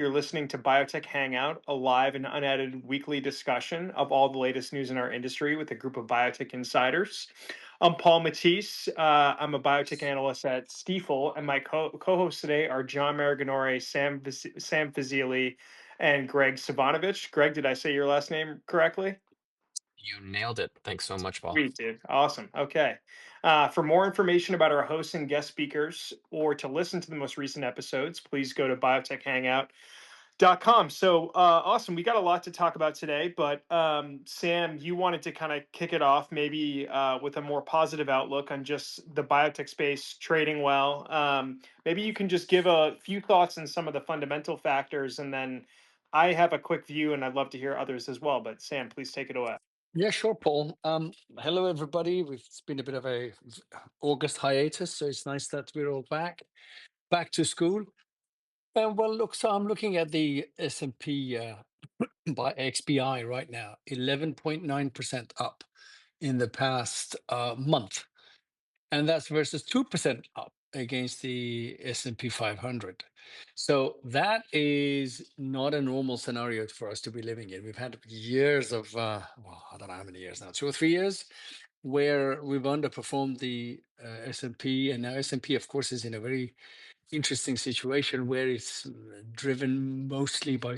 You're listening to Biotech Hangout, a live and unedited weekly discussion of all the latest news in our industry with a group of biotech insiders. I'm Paul Matteis. I'm a biotech analyst at Stifel, and my co-hosts today are John Maraganore, Sam Fazeli, and Graig Suvannaveijh. Greg, did I say your last name correctly? You nailed it. Thanks so much, Paul. Sweet, dude. Awesome. Okay. For more information about our hosts and guest speakers, or to listen to the most recent episodes, please go to biotechhangout.com. So, awesome. We got a lot to talk about today, but Sam, you wanted to kind of kick it off maybe with a more positive outlook on just the biotech space trading well. Maybe you can just give a few thoughts on some of the fundamental factors, and then I have a quick view, and I'd love to hear others as well. But Sam, please take it away. Yeah, sure, Paul. Hello, everybody. It's been a bit of a August hiatus, so it's nice that we're all back to school. Well, look, so I'm looking at the S&P by XBI right now, 11.9% up in the past month, and that's versus 2% up against the S&P 500. So that is not a normal scenario for us to be living in. We've had years of, well, I don't know how many years now, 2 or 3 years, where we've underperformed the S&P, and now S&P, of course, is in a very interesting situation where it's driven mostly by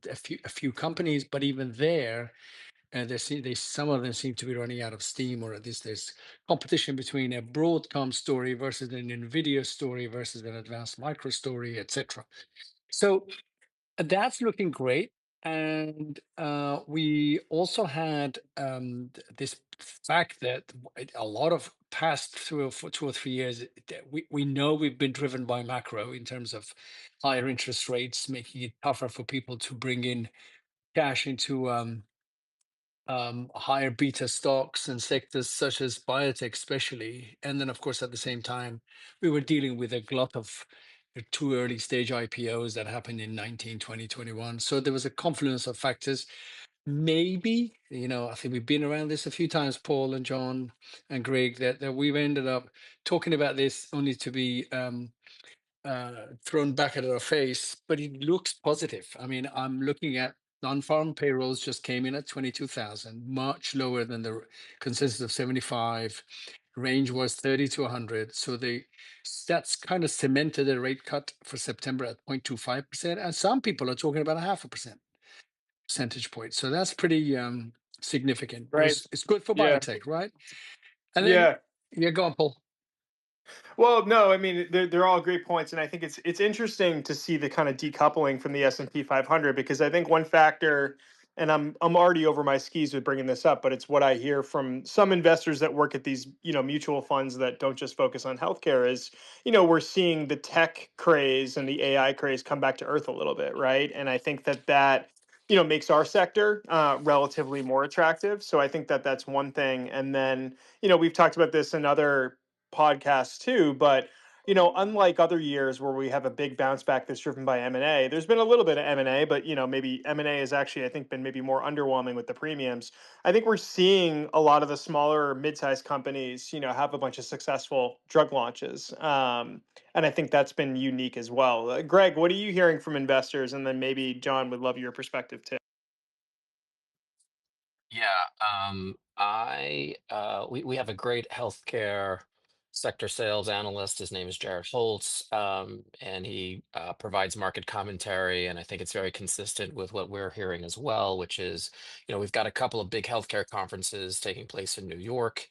a few companies, but even there, some of them seem to be running out of steam, or at least there's competition between a Broadcom story versus an Nvidia story versus an Advanced Micro story, etc. So that's looking great. And we also had this fact that a lot of past for 2 or 3 years, we know we've been driven by macro in terms of higher interest rates, making it tougher for people to bring in cash into higher beta stocks and sectors such as biotech, especially. And then, of course, at the same time, we were dealing with a glut of two early stage IPOs that happened in 19, 20, 21. So there was a confluence of factors. Maybe, I think we've been around this a few times, Paul and John and Greg, that we've ended up talking about this only to be thrown back at our face, but it looks positive. I mean, I'm looking at non-farm payrolls just came in at 22,000, much lower than the consensus of 75. Range was 30 to 100. So that's kind of cemented a rate cut for September at 0.25%. And some people are talking about a half a percentage point. So that's pretty significant. But Right. it's good for Yeah. biotech, right? And then, Yeah. yeah, go on, Paul. Well, no, I mean they're all great points, and I think it's interesting to see the kind of decoupling from the S&P 500 because I think one factor, and I'm already over my skis with bringing this up, but it's what I hear from some investors that work at these mutual funds that don't just focus on healthcare is we're seeing the tech craze and the AI craze come back to earth a little bit, right? And I think that makes our sector relatively more attractive. So I think that that's one thing, and then we've talked about this in other podcasts too, but unlike other years where we have a big bounce back that's driven by M&A, there's been a little bit of M&A, but maybe M&A has actually I think been maybe more underwhelming with the premiums. I think we're seeing a lot of the smaller mid-sized companies have a bunch of successful drug launches, and I think that's been unique as well. Greg, what are you hearing from investors, and then maybe John would love your perspective too. Yeah, we have a great healthcare sector sales analyst. His name is Jared Holtz, and he provides market commentary, and I think it's very consistent with what we're hearing as well, which is, we've got a couple of big healthcare conferences taking place in New York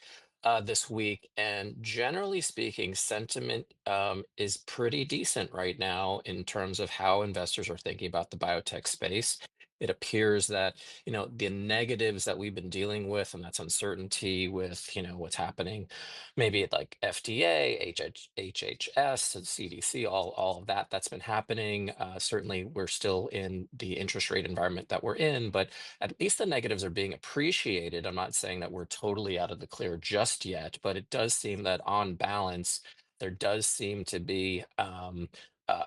this week, and generally speaking, sentiment is pretty decent right now in terms of how investors are thinking about the biotech space. It appears that the negatives that we've been dealing with, and that's uncertainty with what's happening maybe at like FDA, HHS, and CDC, all of that's been happening. Certainly we're still in the interest rate environment that we're in, but at least the negatives are being appreciated. I'm not saying that we're totally out of the clear just yet, but it does seem that on balance there does seem to be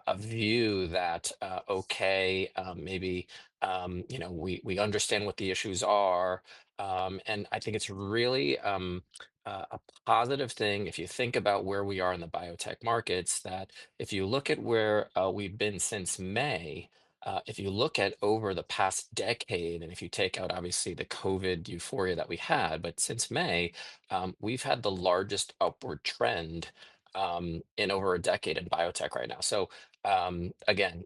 a view that okay, maybe we understand what the issues are, and I think it's really a positive thing if you think about where we are in the biotech markets. That if you look at where we've been since May. If you look at over the past decade, and if you take out obviously the COVID euphoria that we had, but since May, we've had the largest upward trend in over a decade in biotech right now. So again,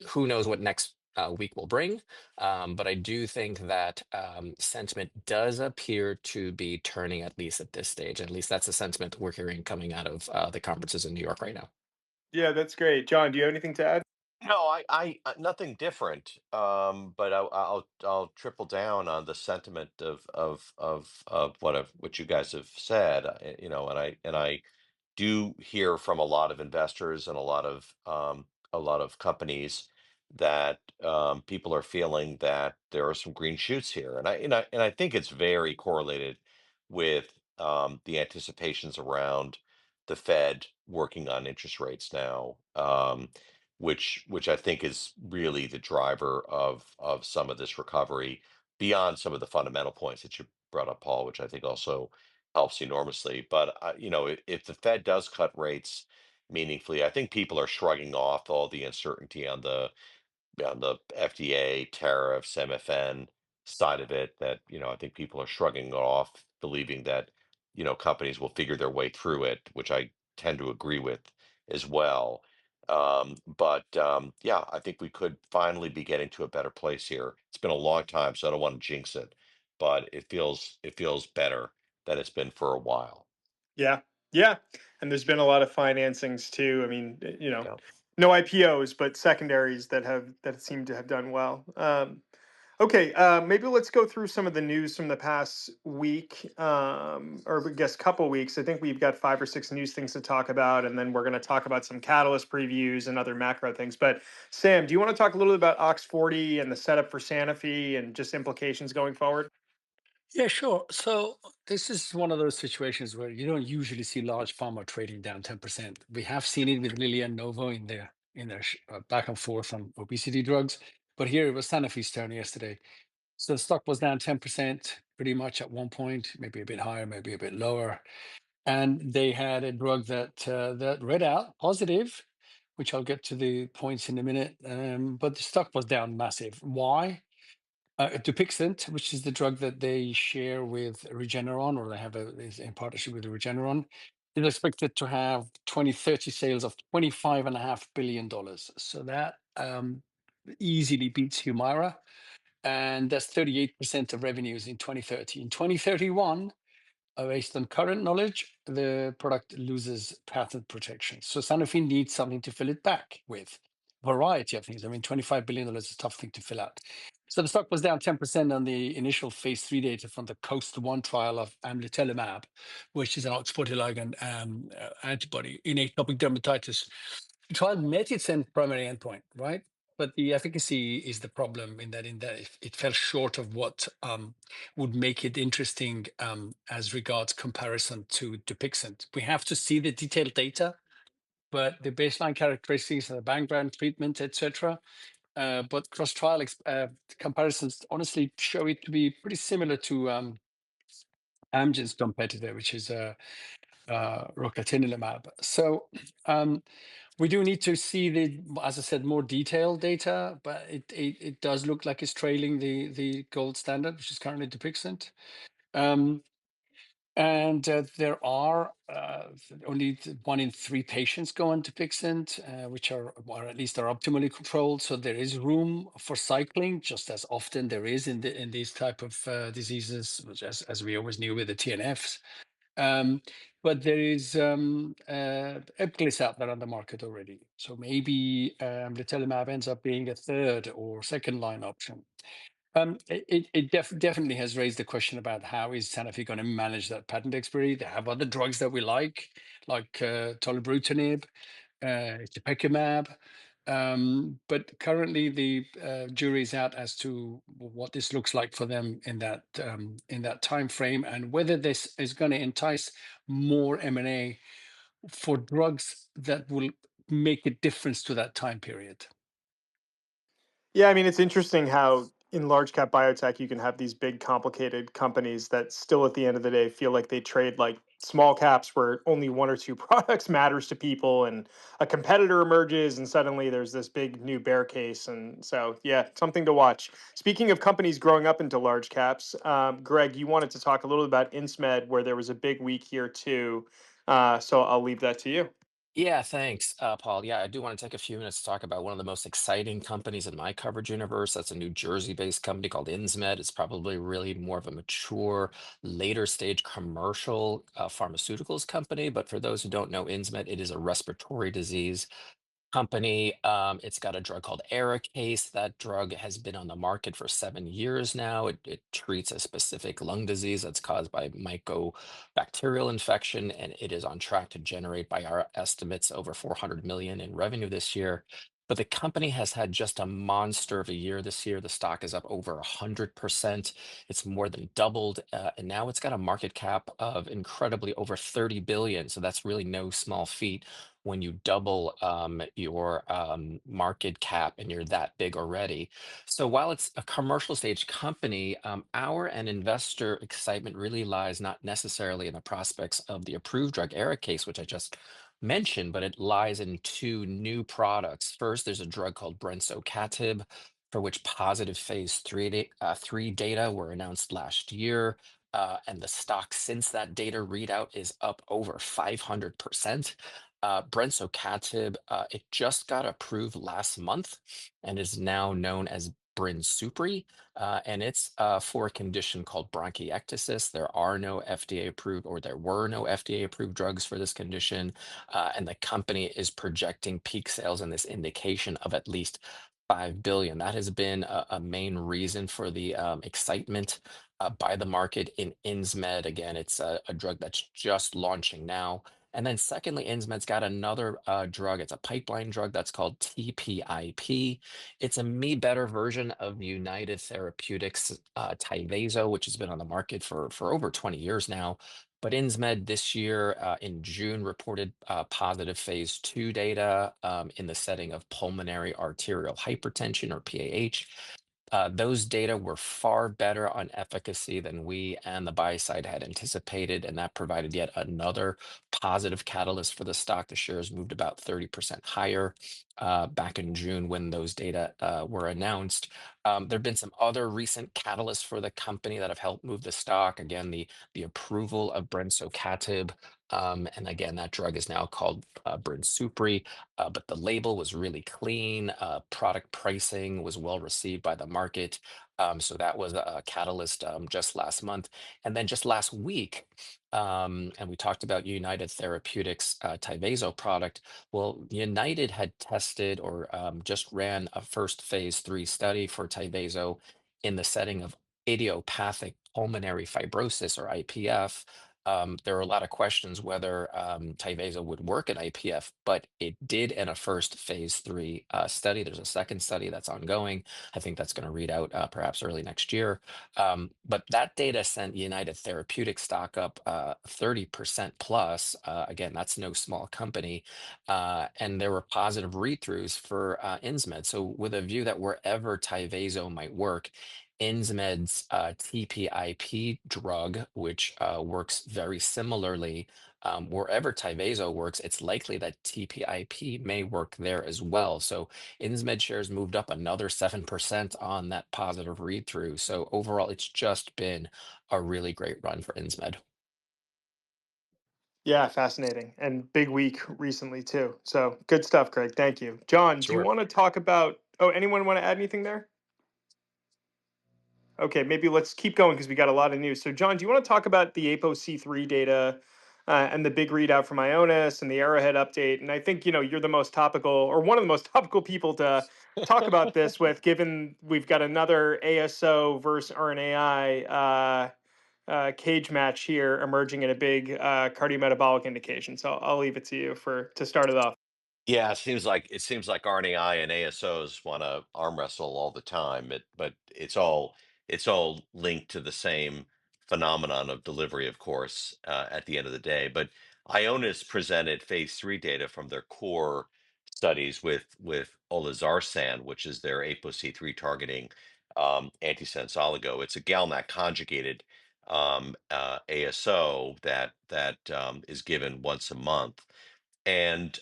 who knows what next week will bring. But I do think that sentiment does appear to be turning, at least at this stage. At least that's the sentiment we're hearing coming out of the conferences in New York right now. Yeah, that's great. John, do you have anything to add? No, nothing different. But I'll triple down on the sentiment of what you guys have said. And I do hear from a lot of investors and a lot of companies that people are feeling that there are some green shoots here, and I think it's very correlated with the anticipations around the Fed working on interest rates now, which I think is really the driver of some of this recovery beyond some of the fundamental points that you brought up, Paul, which I think also helps enormously. But if the Fed does cut rates meaningfully, I think people are shrugging off all the uncertainty on the FDA tariffs, MFN side of it. That I think people are shrugging it off, believing that companies will figure their way through it, which I tend to agree with as well. But yeah, I think we could finally be getting to a better place here. It's been a long time, so I don't want to jinx it, but it feels better than it's been for a while. Yeah. Yeah. And there's been a lot of financings too. I mean, Yeah. no IPOs, but secondaries that seem to have done well. Okay, maybe let's go through some of the news from the past week, or I guess couple weeks. I think we've got 5 or 6 news things to talk about, and then we're going to talk about some catalyst previews and other macro things. But Sam, do you want to talk a little bit about Ox40 and the setup for Sanofi and just implications going forward? Yeah, sure. So this is one of those situations where you don't usually see large pharma trading down 10%. We have seen it with Lilly and Novo in their back and forth on obesity drugs, but here it was Sanofi's turn yesterday. So the stock was down 10% pretty much at one point, maybe a bit higher, maybe a bit lower. And they had a drug that read out positive, which I'll get to the points in a minute. But the stock was down massive. Why? Dupixent, which is the drug that they share with Regeneron, or they have is in partnership with Regeneron, is expected to have 2030 sales of $25.5 billion. So that easily beats Humira, and that's 38% of revenues in 2030. In 2031, based on current knowledge, the product loses patent protection. So Sanofi needs something to fill it back with. Variety of things. I mean, $25 billion is a tough thing to fill out. So the stock was down 10% on the initial phase 3 data from the Coast 1 trial of amlitelimab, which is an OX40 ligand antibody in atopic dermatitis. The trial met its primary endpoint, right? But the efficacy is the problem in that it fell short of what would make it interesting as regards comparison to Dupixent. We have to see the detailed data, but the baseline characteristics and the background treatment, etc. But cross-trial comparisons honestly show it to be pretty similar to Amgen's competitor, which is rocatinlimab. So we do need to see as I said, more detailed data, but it does look like it's trailing the gold standard, which is currently Dupixent. And there are only 1 in 3 patients go on Dupixent, which are, or at least are optimally controlled. So there is room for cycling, just as often there is in these type of diseases, which as we always knew with the TNFs. Um, but there is Ebglyss out there on the market already. So maybe litilimab ends up being a third or second line option. It definitely has raised the question about how is Sanofi going to manage that patent expiry. They have other drugs that we like tolebrutinib, itepekimab. But currently, the jury is out as to what this looks like for them in that time frame, and whether this is going to entice more M&A for drugs that will make a difference to that time period. Yeah, I mean, it's interesting how in large cap biotech, you can have these big, complicated companies that still, at the end of the day, feel like they trade like small caps where only one or two products matters to people, and a competitor emerges, and suddenly there's this big new bear case. And so, yeah, something to watch. Speaking of companies growing up into large caps, Greg, you wanted to talk a little about Insmed, where there was a big week here too. So I'll leave that to you. Yeah, thanks, Paul. Yeah, I do want to take a few minutes to talk about one of the most exciting companies in my coverage universe. That's a New Jersey-based company called Insmed. It's probably really more of a mature, later stage commercial pharmaceuticals company. But for those who don't know Insmed, it is a respiratory disease company. It's got a drug called Arikayce. That drug has been on the market for 7 years now. It treats a specific lung disease that's caused by mycobacterial infection, and it is on track to generate, by our estimates, over 400 million in revenue this year. But the company has had just a monster of a year this year. The stock is up over 100%. It's more than doubled, and now it's got a market cap of incredibly over 30 billion. So that's really no small feat when you double your market cap and you're that big already. So while it's a commercial stage company, our and investor excitement really lies not necessarily in the prospects of the approved drug Arikayce, which I just mentioned, but it lies in two new products. First, there's a drug called brensocatib, for which positive phase 3 data were announced last year. And the stock since that data readout is up over 500%. Brensocatib, it just got approved last month and is now known as Brinsupri, and it's for a condition called bronchiectasis. There are no FDA approved, or there were no FDA approved drugs for this condition, and the company is projecting peak sales in this indication of at least 5 billion. That has been a main reason for the excitement by the market in Insmed. Again, it's a drug that's just launching now. And then secondly, Insmed's got another drug. It's a pipeline drug that's called TPIP. It's a me better version of United Therapeutics Tyvaso, which has been on the market for over 20 years now. But Insmed this year in June reported positive phase 2 data in the setting of pulmonary arterial hypertension, or PAH. Those data were far better on efficacy than we and the buy side had anticipated, and that provided yet another positive catalyst for the stock. The shares moved about 30% higher back in June when those data were announced. There have been some other recent catalysts for the company that have helped move the stock. Again, the approval of brensocatib, and again, that drug is now called Brinsupri, but the label was really clean. Product pricing was well received by the market. So that was a catalyst just last month. And then just last week, and we talked about United Therapeutics Tyvaso product. Well, United had tested, or just ran a first phase 3 study for Tyvaso in the setting of idiopathic pulmonary fibrosis, or IPF. There are a lot of questions whether Tyvaso would work in IPF, but it did in a first phase 3 study. There's a second study that's ongoing. I think that's going to read out perhaps early next year. But that data sent United Therapeutics stock up 30% plus. Again, that's no small company. And there were positive read-throughs for Insmed. So with a view that wherever Tyvaso might work, Insmed's TPIP drug, which works very similarly, wherever Tyvaso works, it's likely that TPIP may work there as well. So Insmed shares moved up another 7% on that positive read-through. So overall, it's just been a really great run for Insmed. Yeah, fascinating. And big week recently too. So good stuff, Greg. Thank you. John, do you Sure. want to talk about, oh, anyone want to add anything there? Okay, maybe let's keep going because we got a lot of news. So, John, do you want to talk about the ApoC3 data and the big readout from Ionis and the Arrowhead update? And I think, you're the most topical, or one of the most topical people to talk about this with, given we've got another ASO versus RNAi cage match here emerging in a big cardiometabolic indication. So I'll leave it to you to start it off. Yeah, it seems like RNAi and ASOs want to arm wrestle all the time. But it's all linked to the same phenomenon of delivery, of course, at the end of the day. But Ionis presented phase 3 data from their core studies with olezarsan, which is their ApoC3 targeting antisense oligo. It's a GalNAc conjugated ASO that is given once a month, and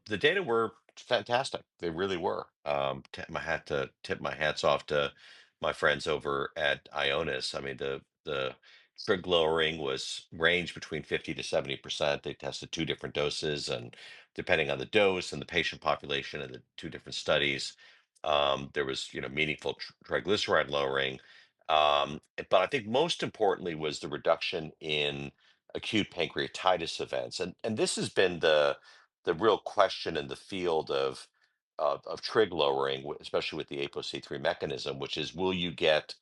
the data were fantastic. They really were. I had to tip my hats off to my friends over at Ionis. I mean, the trig lowering was ranged between 50 to 70%. They tested two different doses, and depending on the dose and the patient population and the two different studies, there was meaningful triglyceride lowering. But I think most importantly was the reduction in acute pancreatitis events, and this has been the real question in the field of trig lowering, especially with the ApoC3 mechanism, which is, will you get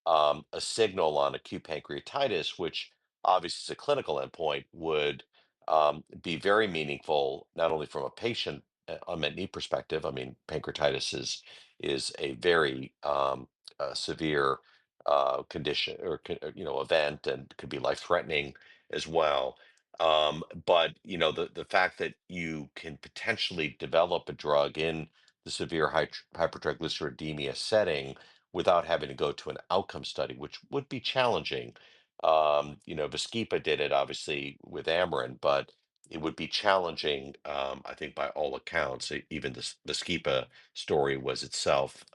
a signal on acute pancreatitis, which obviously is a clinical endpoint, would be very meaningful, not only from a patient unmet need perspective. I mean, pancreatitis is a very severe condition or event, and could be life threatening as well. But the fact that you can potentially develop a drug in the severe hypertriglyceridemia setting without having to go to an outcome study, which would be challenging. Vascepa did it obviously with Amarin, but it would be challenging, I think, by all accounts. Even the Vascepa story was itself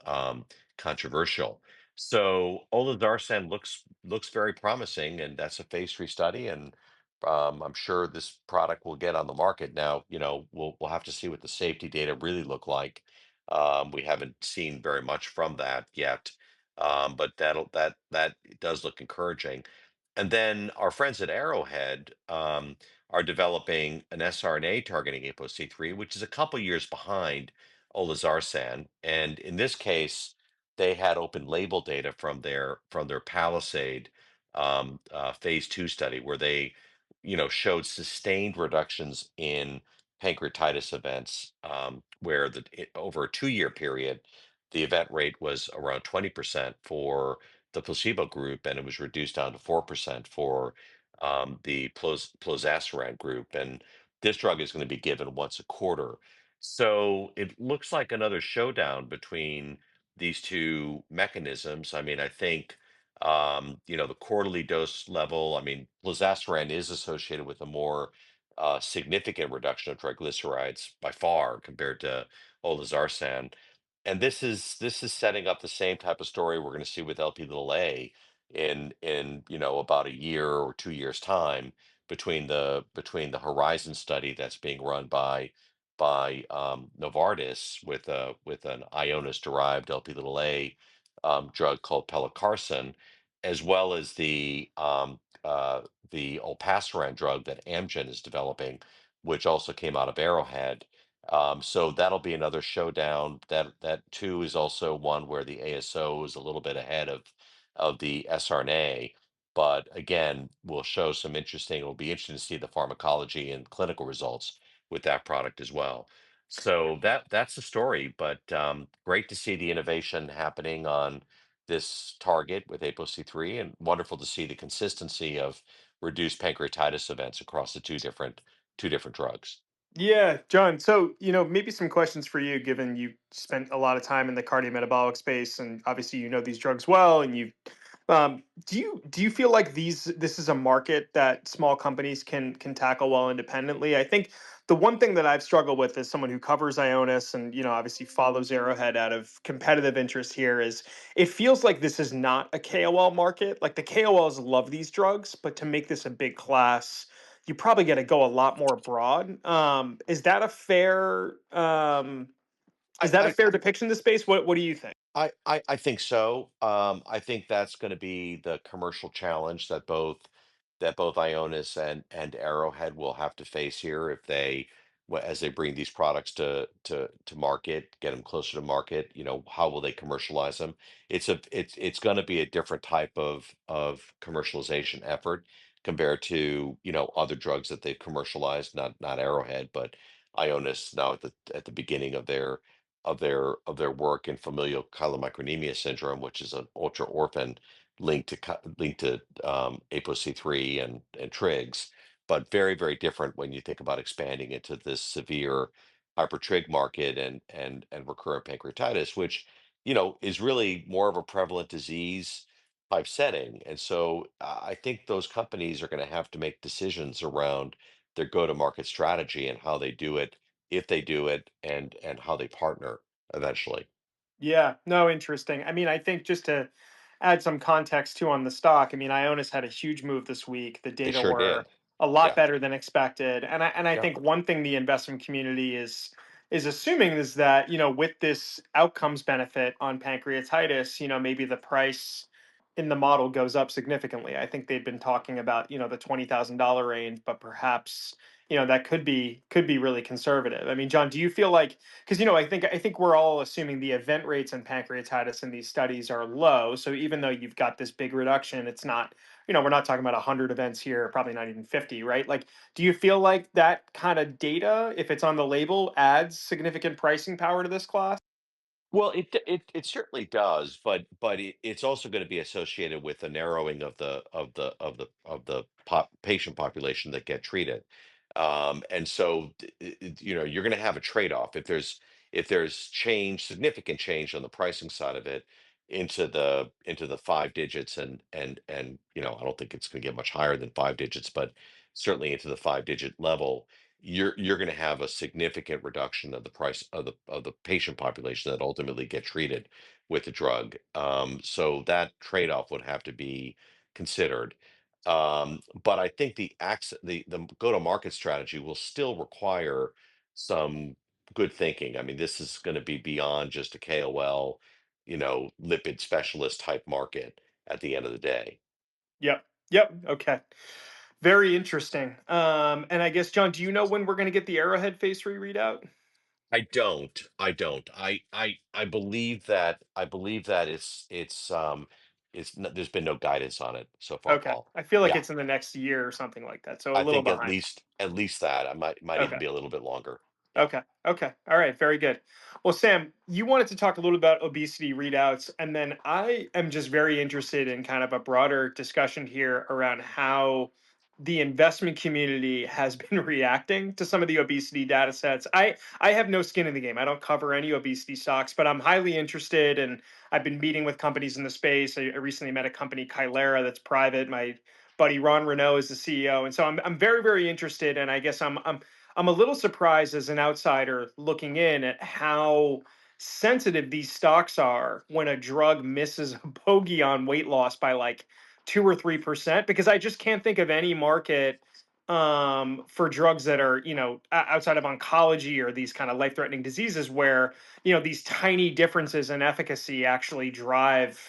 controversial. So olezarsen looks very promising, and that's a phase 3 study, and I'm sure this product will get on the market. Now, we'll have to see what the safety data really look like. We haven't seen very much from that yet, but that does look encouraging. And then our friends at Arrowhead are developing an siRNA targeting ApoC3, which is a couple years behind olezarsen. And in this case, they had open label data from their Palisade phase 2 study, where they showed sustained reductions in pancreatitis events, where over a 2-year period, the event rate was around 20% for the placebo group, and it was reduced down to 4% for the plozasiran group. And this drug is going to be given once a quarter. So it looks like another showdown between these two mechanisms. I mean, I think the quarterly dose level. I mean, plozasiran is associated with a more significant reduction of triglycerides by far compared to olezarsen. And this is setting up the same type of story we're going to see with Lp little a in about a year or 2 years time, between the Horizon study that's being run by Novartis with an Ionis derived Lp little a drug called pelacarsen, as well as the olpasiran drug that Amgen is developing, which also came out of Arrowhead. So that'll be another showdown. That too is also one where the ASO is a little bit ahead of the sRNA, but again, will show some interesting. It'll be interesting to see the pharmacology and clinical results with that product as well. So that's the story. But great to see the innovation happening on this target with ApoC3, and wonderful to see the consistency of reduced pancreatitis events across the two different drugs. Yeah, John. So, maybe some questions for you, given you spent a lot of time in the cardiometabolic space, and obviously you know these drugs well, and do you feel like this is a market that small companies can tackle well independently? I think the one thing that I've struggled with as someone who covers Ionis and obviously follows Arrowhead out of competitive interest here is it feels like this is not a KOL market. Like the KOLs love these drugs, but to make this a big class, you probably got to go a lot more broad. Is that a fair is I, that a I fair depiction of the space? What do you think? I think so. I think that's going to be the commercial challenge that both Ionis and Arrowhead will have to face here, if as they bring these products to market, get them closer to market. How will they commercialize them? It's going to be a different type of commercialization effort compared to other drugs that they've commercialized. Not Arrowhead, but Ionis now at the beginning of their work in familial chylomicronemia syndrome, which is an ultra orphan linked to ApoC3 and trigs, but very, very different when you think about expanding into this severe hypertrig market and recurrent pancreatitis, which is really more of a prevalent disease type setting. And so I think those companies are going to have to make decisions around their go-to-market strategy and how they do it, if they do it, and how they partner eventually. Yeah, no, interesting. I mean, I think just to add some context too on the stock, I mean, Ionis had a huge move this week. The They data sure were did. a lot Yeah. better than expected. And I Yeah. think one thing the investment community is assuming is that, with this outcomes benefit on pancreatitis, maybe the price in the model goes up significantly. I think they'd been talking about, the $20,000 range, but perhaps, that could be really conservative. I mean, John, do you feel like, because I think we're all assuming the event rates in pancreatitis in these studies are low. So even though you've got this big reduction, it's not, we're not talking about 100 events here, probably not even 50, right? Like, do you feel like that kind of data, if it's on the label, adds significant pricing power to this class? Well, it certainly does, but it's also going to be associated with a narrowing of the patient population that get treated, and so you're going to have a trade-off if there's significant change on the pricing side of it into the five digits, and I don't think it's going to get much higher than five digits, but certainly into the five-digit level. You're going to have a significant reduction of the price of the patient population that ultimately get treated with the drug. So that trade-off would have to be considered. But I think the go-to-market strategy will still require some good thinking. I mean, this is going to be beyond just a KOL, lipid specialist type market at the end of the day. Yep. Yep. Okay. Very interesting. And I guess, John, do you know when we're going to get the Arrowhead phase 3 readout? I don't. I don't. I believe that there's been no guidance on it so far, Okay. Paul. I feel like Yeah. it's in the next year or something like that. So a I little think at behind. least at least that. I might even Okay. be a little bit longer. Yeah. Okay. Okay. All right. Very good. Well, Sam, you wanted to talk a little about obesity readouts, and then I am just very interested in kind of a broader discussion here around how the investment community has been reacting to some of the obesity data sets. I have no skin in the game. I don't cover any obesity stocks, but I'm highly interested, and I've been meeting with companies in the space. I recently met a company, Kylera, that's private. My buddy Ron Renault is the CEO, and so I'm very very interested, and I guess I'm a little surprised as an outsider looking in at how sensitive these stocks are when a drug misses a bogey on weight loss by like 2 or 3%, because I just can't think of any market for drugs that are, outside of oncology or these kind of life threatening diseases where, these tiny differences in efficacy actually drive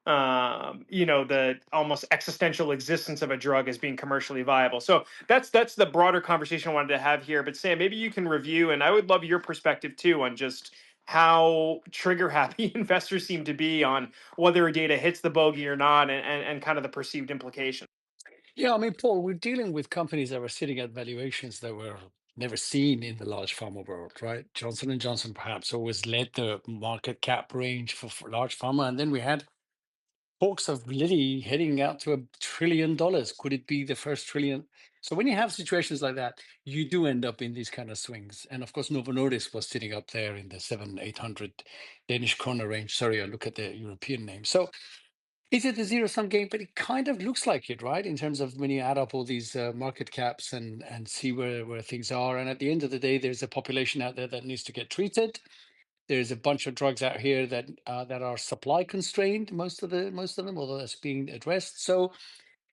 the almost existential existence of a drug as being commercially viable. So that's the broader conversation I wanted to have here. But Sam, maybe you can review, and I would love your perspective too on just how trigger happy investors seem to be on whether a data hits the bogey or not, and kind of the perceived implications. Yeah, I mean, Paul, we're dealing with companies that were sitting at valuations that were never seen in the large pharma world, right? Johnson and Johnson perhaps always led the market cap range for large pharma, and then we had talks of Lilly heading out to $1 trillion. Could it be the first trillion? So when you have situations like that, you do end up in these kind of swings. And of course, Novo Nordisk was sitting up there in the 700-800 Danish kroner range. Sorry, I look at the European name. So is it a zero-sum game? But it kind of looks like it, right? In terms of when you add up all these market caps and see where things are. And at the end of the day, there's a population out there that needs to get treated. There's a bunch of drugs out here that are supply constrained, most of them, although that's being addressed. So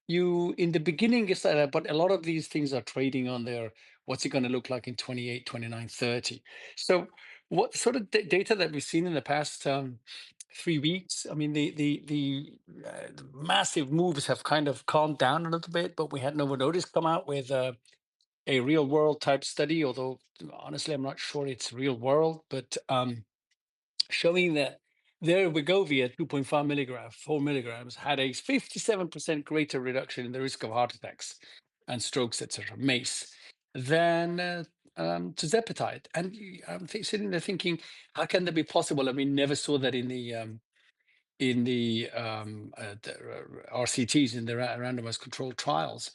you in the beginning it's like that, but a lot of these things are trading on their what's it going to look like in 28, 29, 30. So what sort of data that we've seen in the past 3 weeks? I mean, the massive moves have kind of calmed down a little bit, but we had Novo Nordisk come out with a real world type study, although honestly, I'm not sure it's real world, but showing that their Wegovy 2.5 milligrams, 4 milligrams, had a 57% greater reduction in the risk of heart attacks and strokes, etc., MACE, than tirzepatide. And I'm sitting there thinking, how can that be possible? I mean, never saw that in the RCTs, in the randomized controlled trials.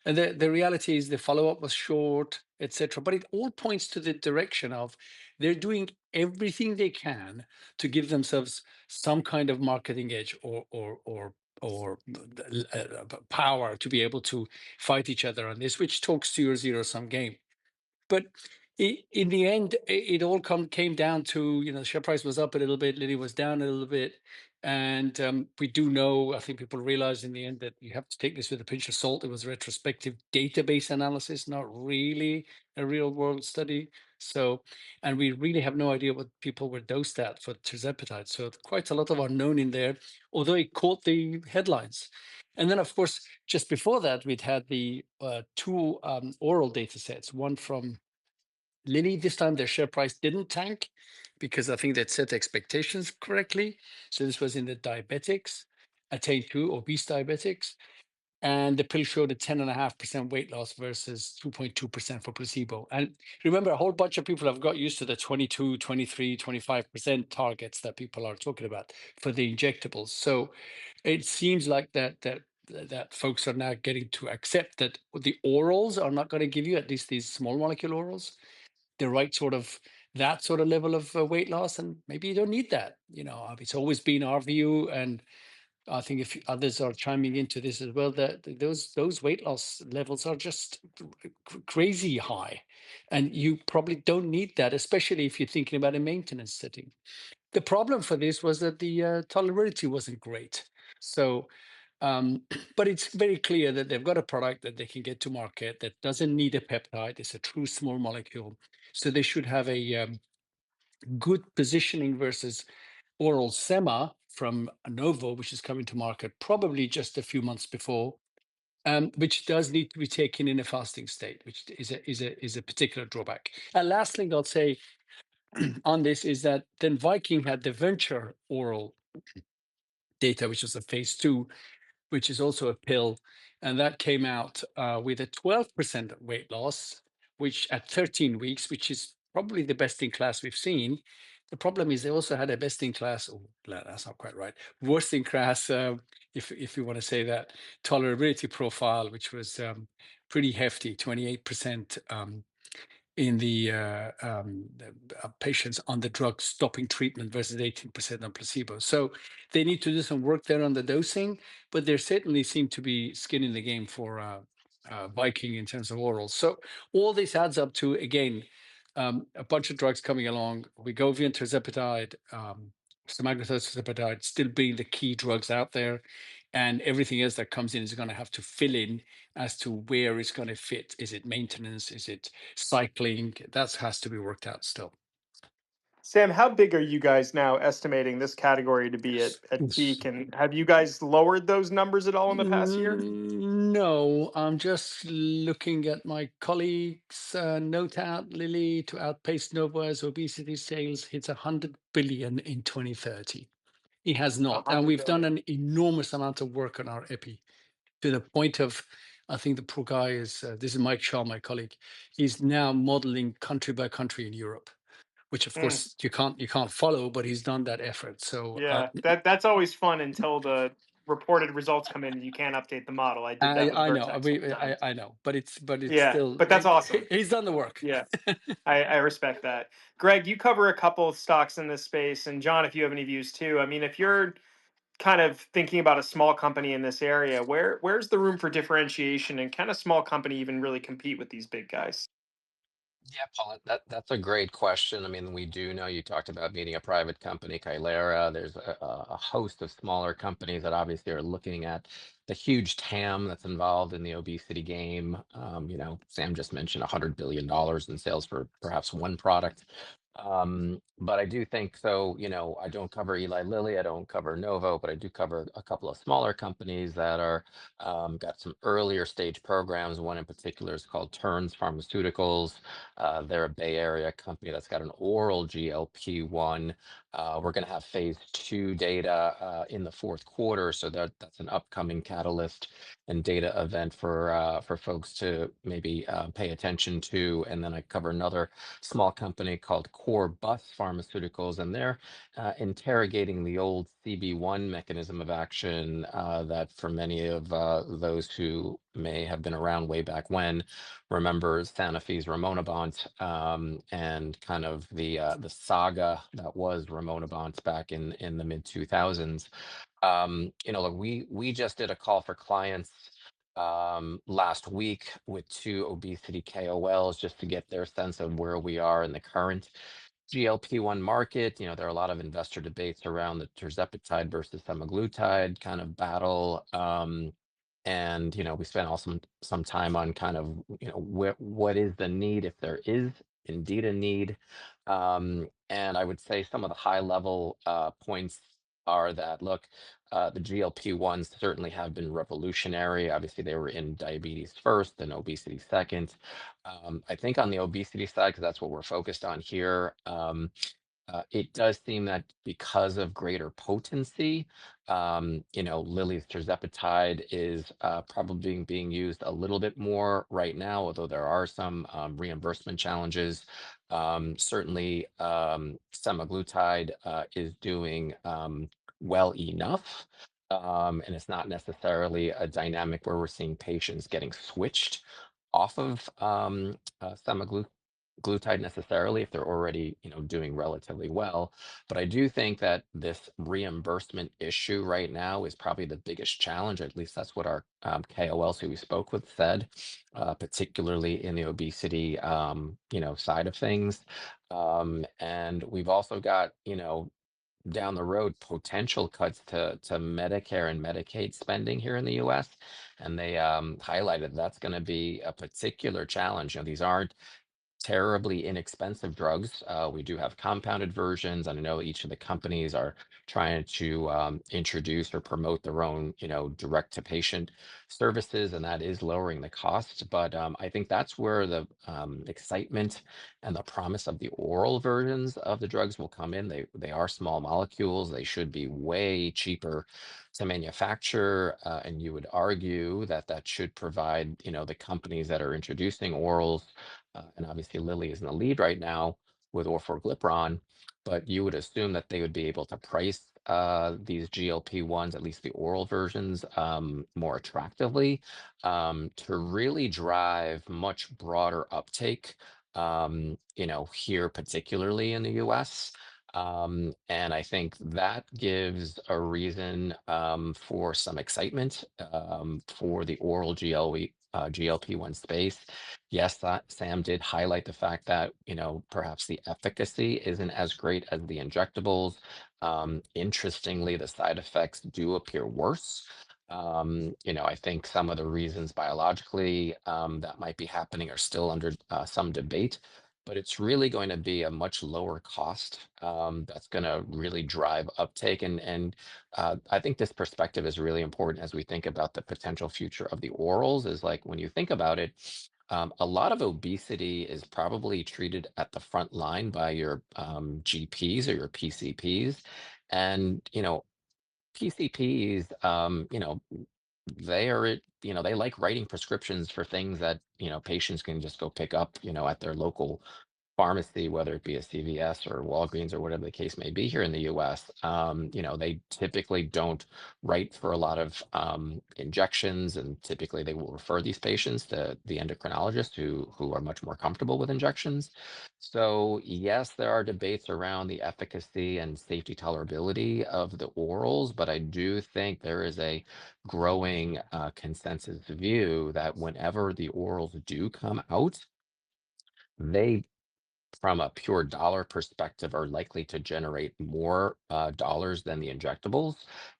And the reality is the follow-up was short, etc. But it all points to the direction of They're doing everything they can to give themselves some kind of marketing edge or power to be able to fight each other on this, which talks to your zero sum game. But in the end, it all came down to, the share price was up a little bit, Lilly was down a little bit. And we do know, I think people realized in the end that you have to take this with a pinch of salt. It was retrospective database analysis, not really a real world study. So, and we really have no idea what people were dosed at for tirzepatide. So quite a lot of unknown in there, although it caught the headlines. And then, of course, just before that, we'd had the two oral data sets, one from Lilly. This time their share price didn't tank because I think they'd set expectations correctly. So this was in the diabetics, attain 2 obese diabetics. And the pill showed a 10.5% weight loss versus 2.2% for placebo. And remember, a whole bunch of people have got used to the 22, 23, 25% targets that people are talking about for the injectables. So it seems like that folks are now getting to accept that the orals are not going to give you, at least these small molecule orals, the right sort of that sort of level of weight loss, and maybe you don't need that. It's always been our view, and I think if others are chiming into this as well, that those weight loss levels are just crazy high, and you probably don't need that, especially if you're thinking about a maintenance setting. The problem for this was that the tolerability wasn't great. So, but it's very clear that they've got a product that they can get to market that doesn't need a peptide. It's a true small molecule. So they should have a good positioning versus oral sema from Novo, which is coming to market probably just a few months before, which does need to be taken in a fasting state, which is a particular drawback. And last thing I'll say on this is that then Viking had the venture oral data, which was a phase 2, which is also a pill, and that came out with a 12% weight loss, which at 13 weeks, which is probably the best in class we've seen. The problem is they also had a best in class, oh, that's not quite right, worst in class, if you want to say that, tolerability profile, which was pretty hefty, 28% in the patients on the drug stopping treatment versus 18% on placebo. So they need to do some work there on the dosing, but there certainly seem to be skin in the game for Viking in terms of orals. So all this adds up to, again, a bunch of drugs coming along. Wegovy and tirzepatide, semaglutide, tirzepatide still being the key drugs out there. And everything else that comes in is going to have to fill in as to where it's going to fit. Is it maintenance? Is it cycling? That has to be worked out still. Sam, how big are you guys now estimating this category to be at peak? And have you guys lowered those numbers at all in the past year? No, I'm just looking at my colleagues' note out, Lilly, to outpace Novo as obesity sales hits 100 billion in 2030. It has not. And 100 we've done billion. an enormous amount of work on our epi to the point of, I think the poor guy is, this is Mike Shaw, my colleague. He's now modeling country by country in Europe, which of Mm, course you can't follow, but he's done that effort. So yeah, that's always fun until the reported results come in and you can't update the model. I did that with I know, Vertex one time. I know, but it's Yeah, still, but that's awesome. he's done the work. Yeah, I respect that. Greg, you cover a couple of stocks in this space, and John, if you have any views too. I mean, if you're kind of thinking about a small company in this area, where's the room for differentiation, and can a small company even really compete with these big guys? Yeah, Paul, that's a great question. I mean, we do know you talked about meeting a private company, Kylera. There's a host of smaller companies that obviously are looking at the huge TAM that's involved in the obesity game. Sam just mentioned $100 billion in sales for perhaps one product. But I do think so. I don't cover Eli Lilly, I don't cover Novo, but I do cover a couple of smaller companies that are got some earlier stage programs. One in particular is called Terns Pharmaceuticals. They're a Bay Area company that's got an oral GLP-1 We're going to have phase 2 data in the fourth quarter, so that's an upcoming catalyst and data event for folks to maybe pay attention to. And then I cover another small company called Core Bus Pharmaceuticals, and they're interrogating the old CB1 mechanism of action that for many of those who may have been around way back when remember Sanofi's Ramonabant and kind of the saga that was Ramonabant back in the mid 2000s. Look, we just did a call for clients last week with 2 obesity KOLs just to get their sense of where we are in the current GLP-1 market. There are a lot of investor debates around the tirzepatide versus semaglutide kind of battle. And we spent also some time on kind of what is the need, if there is indeed a need. And I would say some of the high level points are that, look, the GLP-1s certainly have been revolutionary. Obviously, they were in diabetes first and obesity second. I think on the obesity side, because that's what we're focused on here, it does seem that because of greater potency, Lilly's tirzepatide is probably being used a little bit more right now, although there are some reimbursement challenges. Certainly, semaglutide is doing well enough. And it's not necessarily a dynamic where we're seeing patients getting switched off of semaglutide necessarily if they're already doing relatively well. But I do think that this reimbursement issue right now is probably the biggest challenge. At least that's what our KOLs who we spoke with said, particularly in the obesity side of things. And we've also got down the road potential cuts to Medicare and Medicaid spending here in the US. And they highlighted that's going to be a particular challenge. These aren't terribly inexpensive drugs. We do have compounded versions, and I know each of the companies are trying to introduce or promote their own, direct to patient services, and that is lowering the cost. But I think that's where the excitement and the promise of the oral versions of the drugs will come in. They are small molecules. They should be way cheaper to manufacture, and you would argue that that should provide, the companies that are introducing orals and obviously Lilly is in the lead right now with orforglipron, but you would assume that they would be able to price these GLP-1s, at least the oral versions, more attractively to really drive much broader uptake, here, particularly in the US. And I think that gives a reason for some excitement for the oral GLP-1 space. Yes, Sam did highlight the fact that, perhaps the efficacy isn't as great as the injectables. Interestingly, the side effects do appear worse. I think some of the reasons biologically that might be happening are still under some debate, but it's really going to be a much lower cost that's going to really drive uptake. And I think this perspective is really important as we think about the potential future of the orals. Is like when you think about it, a lot of obesity is probably treated at the front line by your GPs or your PCPs. And, PCPs, they like writing prescriptions for things that, patients can just go pick up, at their local pharmacy, whether it be a CVS or Walgreens or whatever the case may be here in the US. They typically don't write for a lot of injections, and typically they will refer these patients to the endocrinologist who are much more comfortable with injections. So yes, there are debates around the efficacy and safety tolerability of the orals, but I do think there is a growing consensus view that whenever the orals do come out, they from a pure dollar perspective are likely to generate more dollars than the injectables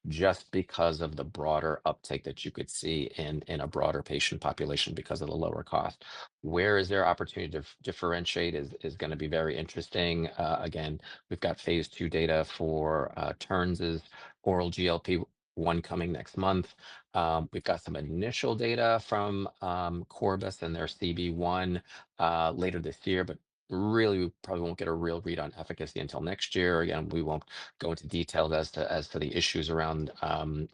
just because of the broader uptake that you could see in a broader patient population because of the lower cost. Where is there opportunity to differentiate is going to be very interesting. Again, we've got phase 2 data for Terns's oral GLP-1 coming next month. We've got some initial data from Corbus and their CB1 later this year, but really we probably won't get a real read on efficacy until next year. Again, we won't go into details as to the issues around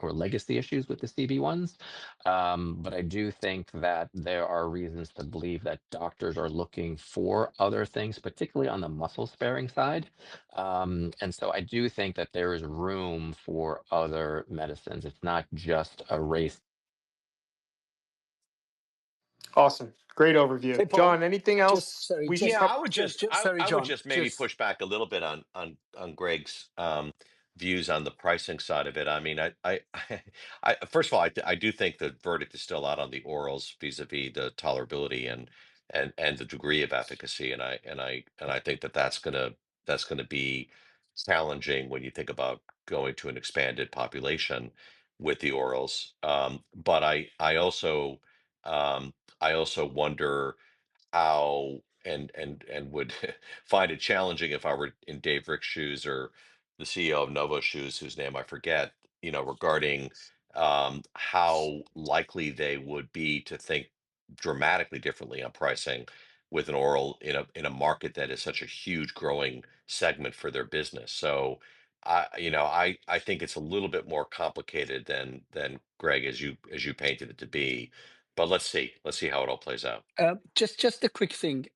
or legacy issues with the CB1s. But I do think that there are reasons to believe that doctors are looking for other things, particularly on the muscle sparing side. And so I do think that there is room for other medicines. It's not just a race. Awesome. Great Hey, overview. Paul. John, anything Just else sorry, we should just Yeah, cover? sorry, I would John. just maybe Just push back a little bit on Greg's views on the pricing side of it. I mean, I first of all, I do think the verdict is still out on the orals vis-a-vis the tolerability and the degree of efficacy, and I think that that's gonna be challenging when you think about going to an expanded population with the orals. But I also wonder how and would find it challenging if I were in Dave Rick's shoes or the CEO of Novo's shoes, whose name I forget, regarding how likely they would be to think dramatically differently on pricing with an oral in a market that is such a huge growing segment for their business. So I think it's a little bit more complicated than Greg as you painted it to be. But let's see how it all plays out. just a quick thing.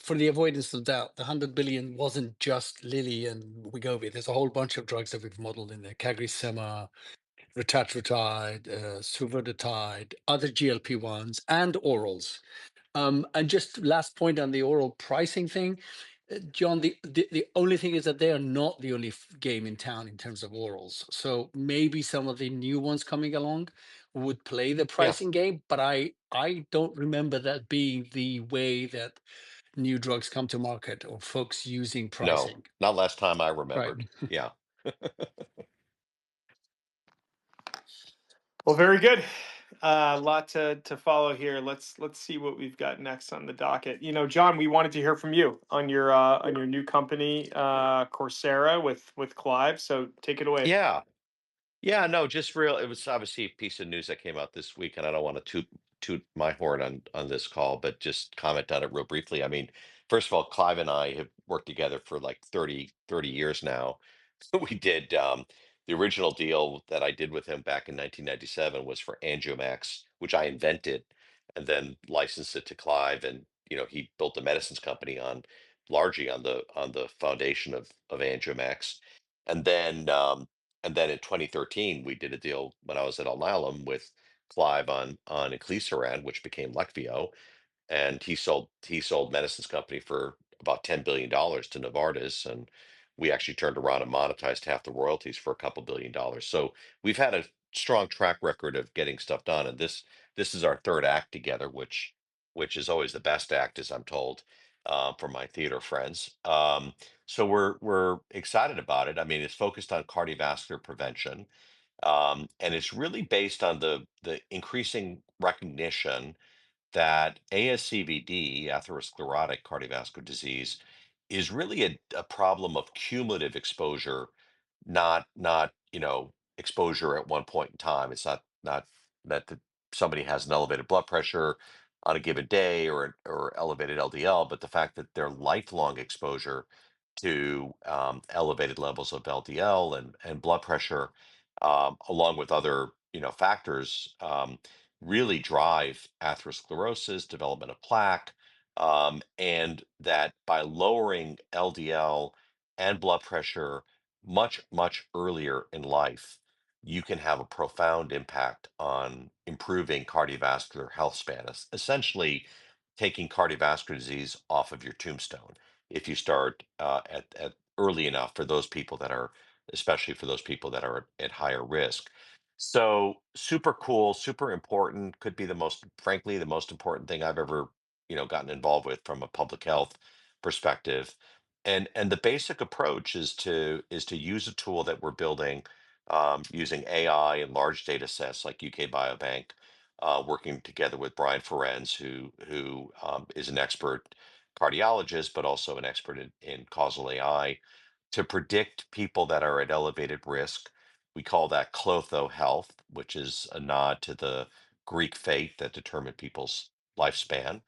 For the avoidance of doubt, the 100 billion wasn't just Lilly and Wegovy. There's a whole bunch of drugs that we've modeled in there: CagriSema, retatrutide, suverdotide, other GLP-1s, and orals. And just last point on the oral pricing thing, John, the only thing is that they are not the only game in town in terms of orals. So maybe some of the new ones coming along would play the Yeah. pricing game, but I don't remember that being the way that new drugs come to market or folks using No, pricing. not last time I Right. remembered. Yeah. Well, very good. A lot to follow here. Let's see what we've got next on the docket. John, we wanted to hear from you on your new company, Coursera with Clive. So take it away. Yeah. Yeah, no, just real. It was obviously a piece of news that came out this week, and I don't want to toot my horn on this call, but just comment on it real briefly. I mean, first of all, Clive and I have worked together for like 30 years now. We did the original deal that I did with him back in 1997 was for Angiomax, which I invented and then licensed it to Clive, and he built a medicines company on largely on the foundation of Angiomax, and then. And then in 2013, we did a deal when I was at Alnylam with Clive on inclisiran, which became Leqvio, and he sold medicines company for about $10 billion to Novartis, and we actually turned around and monetized half the royalties for a couple $1 billion. So we've had a strong track record of getting stuff done, and this is our third act together, which is always the best act, as I'm told, from my theater friends. So we're excited about it. I mean, it's focused on cardiovascular prevention, and it's really based on the increasing recognition that ASCVD, atherosclerotic cardiovascular disease, is really a problem of cumulative exposure, not exposure at one point in time. It's not that somebody has an elevated blood pressure on a given day or elevated LDL, but the fact that their lifelong exposure to elevated levels of LDL and blood pressure, along with other factors, really drive atherosclerosis, development of plaque, and that by lowering LDL and blood pressure much, much earlier in life, you can have a profound impact on improving cardiovascular health span, essentially taking cardiovascular disease off of your tombstone if you start at early enough for those people that are, especially for those people that are at higher risk. So super cool, super important. Could be frankly, the most important thing I've ever, gotten involved with from a public health perspective. And the basic approach is to use a tool that we're building using AI and large data sets like UK Biobank, working together with Brian Ferenz, who is an expert cardiologist, but also an expert in causal AI, to predict people that are at elevated risk. We call that Clotho Health, which is a nod to the Greek fate that determined people's lifespan.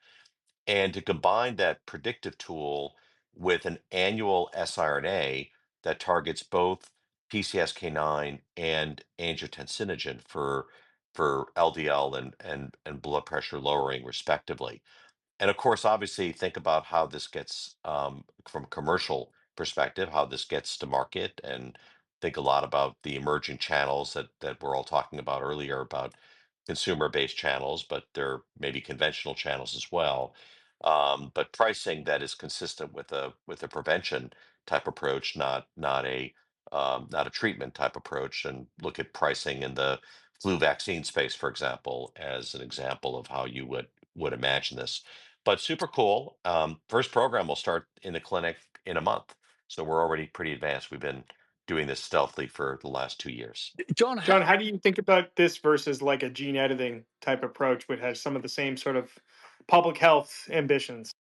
and to combine that predictive tool with an annual siRNA that targets both PCSK9 and angiotensinogen for LDL and blood pressure lowering, respectively. And of course, obviously, think about how this gets from a commercial perspective, how this gets to market, and think a lot about the emerging channels that we're all talking about earlier about consumer-based channels, but there may be conventional channels as well. But pricing that is consistent with a prevention type approach, not a treatment type approach. And look at pricing in the flu vaccine space, for example, as an example of how you would imagine this. But super cool. First program will start in the clinic in a month. So we're already pretty advanced. We've been doing this stealthily for the last 2 years. John, John, how do you think about this versus like a gene editing type approach, which has some of the same sort of public health ambitions?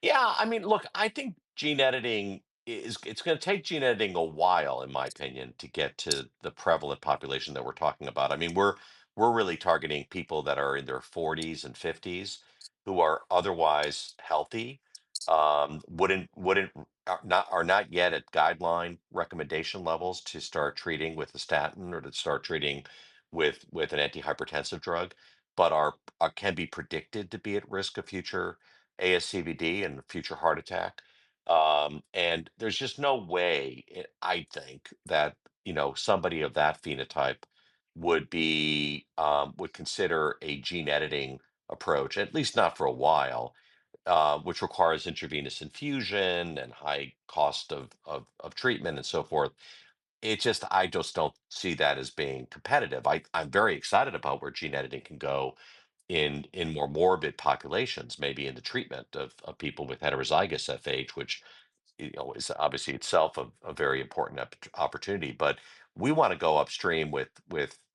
Yeah, I mean, look, I think gene editing it's going to take gene editing a while, in my opinion, to get to the prevalent population that we're talking about. I mean, we're really targeting people that are in their 40s and 50s who are otherwise healthy, wouldn't are not yet at guideline recommendation levels to start treating with a statin or to start treating with an antihypertensive drug, but are can be predicted to be at risk of future ASCVD and future heart attack. And there's just no way, I think, that somebody of that phenotype would consider a gene editing approach, at least not for a while, which requires intravenous infusion and high cost of treatment and so forth. I just don't see that as being competitive. I'm very excited about where gene editing can go in more morbid populations, maybe in the treatment of people with heterozygous FH, which is obviously itself a very important opportunity. But we want to go upstream with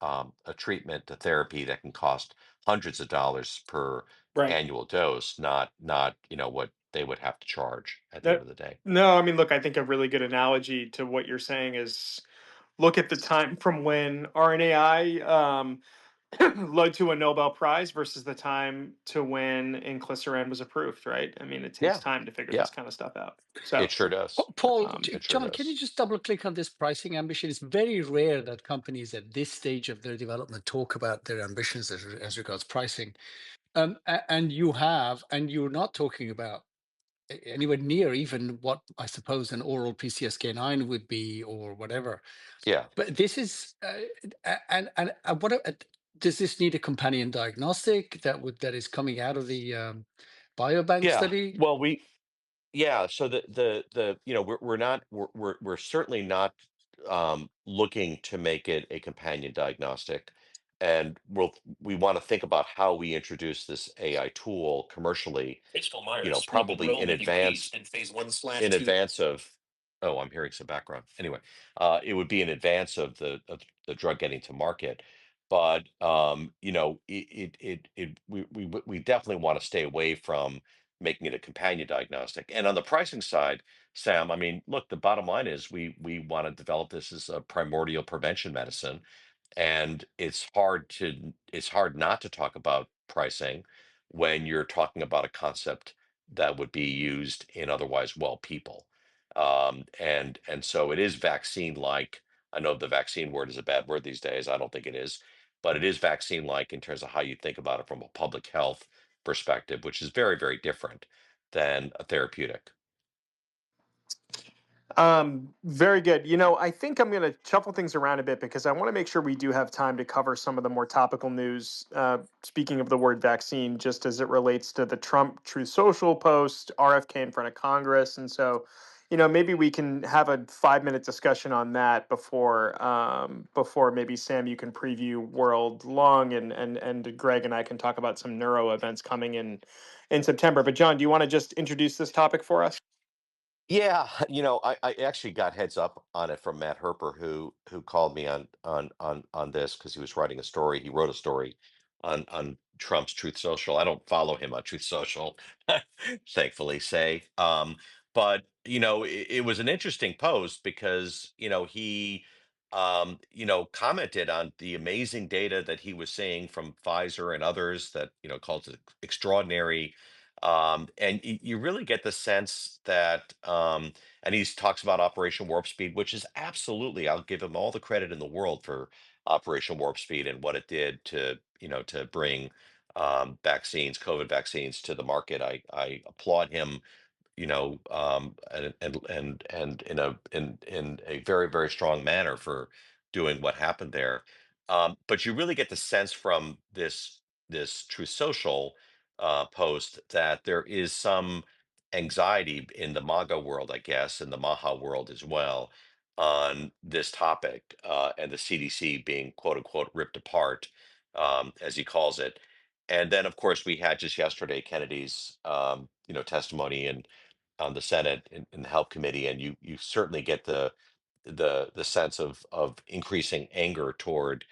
a treatment, a therapy that can cost hundreds of dollars per Right. annual dose, not what they would have to charge at the end That, of the day. no, I mean, look, I think a really good analogy to what you're saying is look at the time from when RNAi led to a Nobel Prize versus the time to when inclisiran was approved, right? I mean, it takes Yeah, time to figure yeah, this kind of stuff out. it So, sure does. Paul, It sure John, can you does. just double click on this pricing ambition? It's very rare that companies at this stage of their development talk about their ambitions as regards pricing. And and you're not talking about anywhere near even what I suppose an oral PCSK9 would be or whatever. Yeah. But this is, does this need a companion diagnostic that is coming out of the biobank Yeah. study? Well, yeah, so we're certainly not looking to make it a companion diagnostic, and we want to think about how we introduce this AI tool commercially, Crystal Myers will be probably role making Pete in phase one slash in two. advance of. Oh, I'm hearing some background. Anyway, it would be in advance of the drug getting to market. But we definitely want to stay away from making it a companion diagnostic. And on the pricing side, Sam, I mean, look, the bottom line is we want to develop this as a primordial prevention medicine, and it's hard not to talk about pricing when you're talking about a concept that would be used in otherwise well people. And so it is vaccine like. I know the vaccine word is a bad word these days. I don't think it is, but it is vaccine like in terms of how you think about it from a public health perspective, which is very, very different than a therapeutic. very good. You know, I think I'm going to shuffle things around a bit because I want to make sure we do have time to cover some of the more topical news. Speaking of the word vaccine, just as it relates to the Trump Truth Social post, RFK in front of Congress. And so, maybe we can have a 5 minute discussion on that before maybe Sam, you can preview World Lung and Greg and I can talk about some neuro events coming in September. But John, do you want to just introduce this topic for us? Yeah, I actually got heads up on it from Matt Herper, who called me on this because he was writing a story. He wrote a story on Trump's Truth Social. I don't follow him on Truth Social, thankfully say. But it was an interesting post because he commented on the amazing data that he was seeing from Pfizer and others that calls it extraordinary And you really get the sense that, and he talks about Operation Warp Speed, which is absolutely, I'll give him all the credit in the world for Operation Warp Speed and what it did to, to bring vaccines, COVID vaccines to the market. I applaud him, and in a very, very strong manner for doing what happened there. But you really get the sense from this True Social post that there is some anxiety in the MAGA world, I guess, in the Maha world as well, on this topic, and the CDC being quote unquote ripped apart, as he calls it. And then, of course, we had just yesterday Kennedy's, testimony and on the Senate in the Health Committee, and you certainly get the sense of increasing anger toward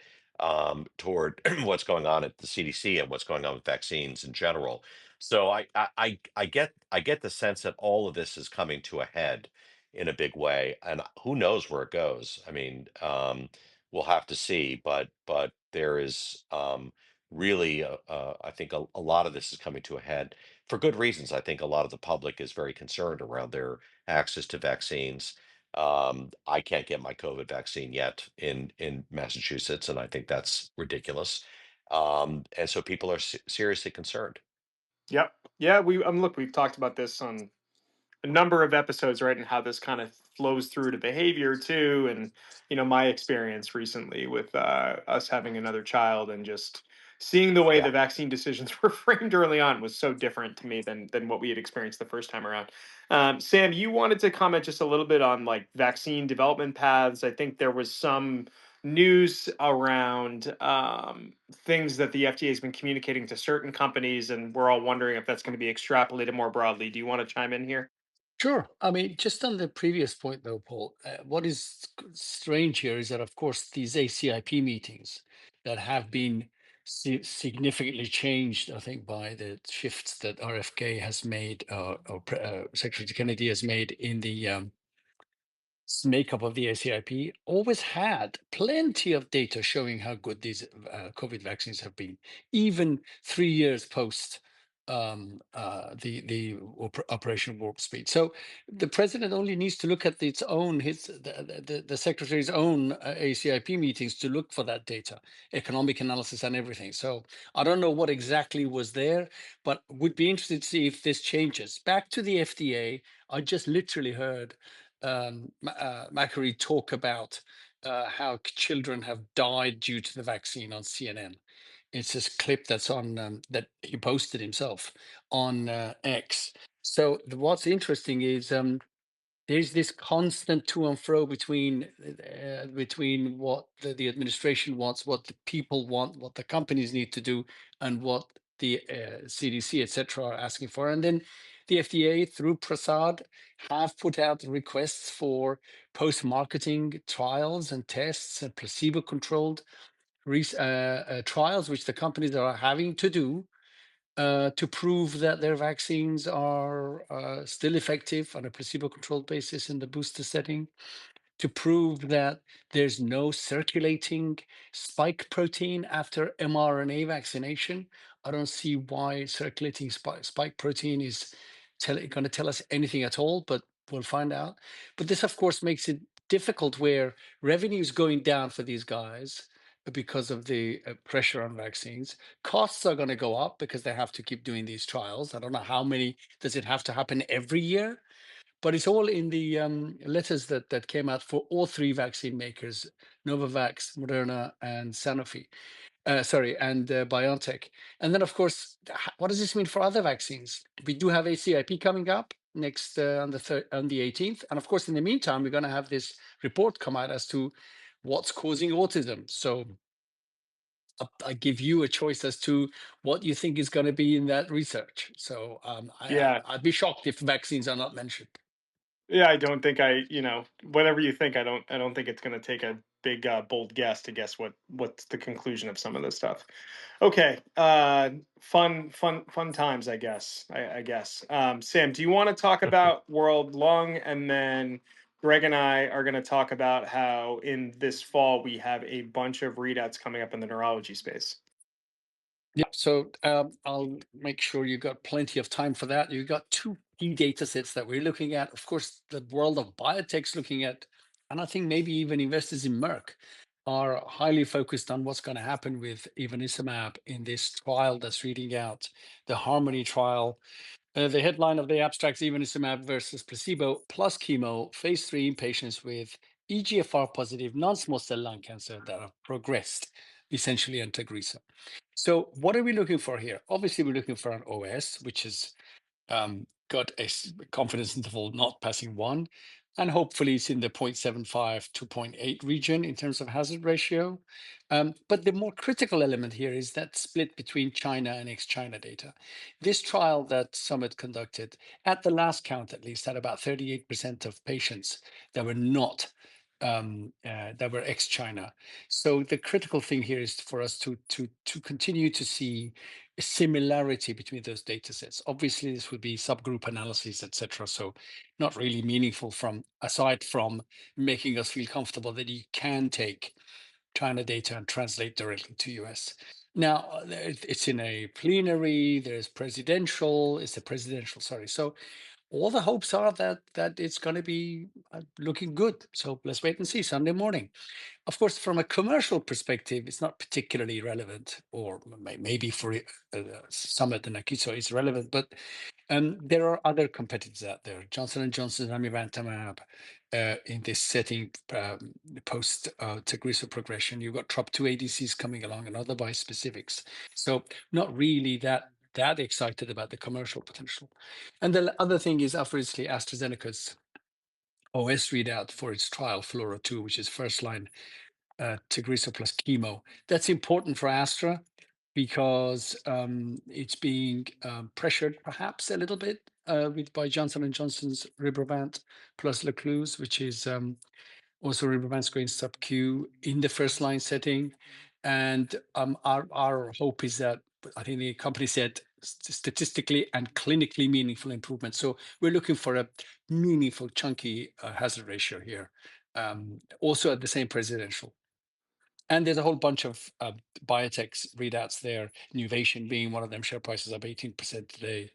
what's going on at the CDC and what's going on with vaccines in general. So I get the sense that all of this is coming to a head in a big way, and who knows where it goes. I mean, we'll have to see, but there is, really, I think a lot of this is coming to a head for good reasons. I think a lot of the public is very concerned around their access to vaccines. I can't get my COVID vaccine yet in Massachusetts, and I think that's ridiculous. And so people are seriously concerned. Yep. Yeah, look, we've talked about this on a number of episodes, right? And how this kind of flows through to behavior too. And, my experience recently with us having another child and just seeing the way Yeah. the vaccine decisions were framed early on was so different to me than what we had experienced the first time around. Sam, you wanted to comment just a little bit on like vaccine development paths. I think there was some news around things that the FDA has been communicating to certain companies, and we're all wondering if that's going to be extrapolated more broadly. Do you want to chime in here? Sure. I mean, just on the previous point, though, Paul, what is strange here is that, of course, these ACIP meetings that have been significantly changed, I think, by the shifts that RFK has made, or Secretary Kennedy has made in the makeup of the ACIP, always had plenty of data showing how good these COVID vaccines have been, even 3 years post the Operation Warp Speed. So the president only needs to look at its own the secretary's own ACIP meetings to look for that data, economic analysis and everything. So I don't know what exactly was there, but would be interested to see if this changes. Back to the FDA, I just literally heard Macquarie talk about how children have died due to the vaccine on CNN. It's this clip that's on that he posted himself on X. So what's interesting is there's this constant to and fro between what the administration wants, what the people want, what the companies need to do, and what the CDC, etc., are asking for. And then the FDA, through Prasad, have put out requests for post-marketing trials and tests and placebo-controlled trials, which the companies are having to do to prove that their vaccines are still effective on a placebo-controlled basis in the booster setting, to prove that there's no circulating spike protein after mRNA vaccination. I don't see why circulating spike protein is going to tell us anything at all, but we'll find out. But this, of course, makes it difficult where revenue is going down for these guys because of the pressure on vaccines. Costs are going to go up because they have to keep doing these trials. I don't know how many does it have to happen every year, but it's all in the letters that came out for all three vaccine makers: Novavax, Moderna, and Sanofi. Sorry, and BioNTech. And then, of course, what does this mean for other vaccines? We do have ACIP coming up next on the 18th, and of course, in the meantime, we're going to have this report come out as to what's causing autism. So I give you a choice as to what you think is going to be in that research. So Yeah. I'd be shocked if vaccines are not mentioned. Yeah, I don't think whatever you think, I don't think it's going to take a big bold guess to guess what's the conclusion of some of this stuff. Okay. Fun times, I guess. I guess. Sam, do you want to talk about World Lung, and then Greg and I are going to talk about how in this fall we have a bunch of readouts coming up in the neurology space. Yeah, so I'll make sure you got plenty of time for that. You got two key data sets that we're looking at. Of course, the world of biotech's looking at, and I think maybe even investors in Merck are highly focused on what's going to happen with ivonescimab in this trial that's reading out, the Harmony trial. The headline of the abstract is ivonescimab versus placebo plus chemo, phase 3 in patients with EGFR positive non-small cell lung cancer that have progressed, essentially on Tagrisso. So what are we looking for here? Obviously, we're looking for an OS, which is got a confidence interval not passing 1, and hopefully it's in the 0.75 to 0.8 region in terms of hazard ratio. But the more critical element here is that split between China and ex-China data. This trial that Summit conducted, at the last count at least, had about 38% of patients that were not that were ex-China. So the critical thing here is for us to continue to see a similarity between those data sets. Obviously, this would be subgroup analysis, etc. So not really meaningful from aside from making us feel comfortable that you can take China data and translate directly to US. Now, it's in a plenary, there's presidential, it's a presidential, sorry. So all the hopes are that it's going to be looking good. So let's wait and see Sunday morning. Of course, from a commercial perspective, it's not particularly relevant, or maybe for Summit and Akiso it's relevant, but there are other competitors out there. Johnson and Johnson amivantamab in this setting post Tagrisso progression. You've got TROP2 ADCs coming along and other bispecifics. So not really that excited about the commercial potential. And the other thing is obviously AstraZeneca's OS readout for its trial FLORA2, which is first line Tagrisso plus chemo. That's important for Astra because it's being pressured perhaps a little bit by Johnson and Johnson's Rybrevant plus Lecluse, which is also Rybrevant's going sub-Q in the first line setting. And our hope is that I think the company said statistically and clinically meaningful improvement. So we're looking for a meaningful, chunky hazard ratio here. Also at the same presidential. And there's a whole bunch of biotechs readouts there, Nuvation being one of them, share prices up 18% today,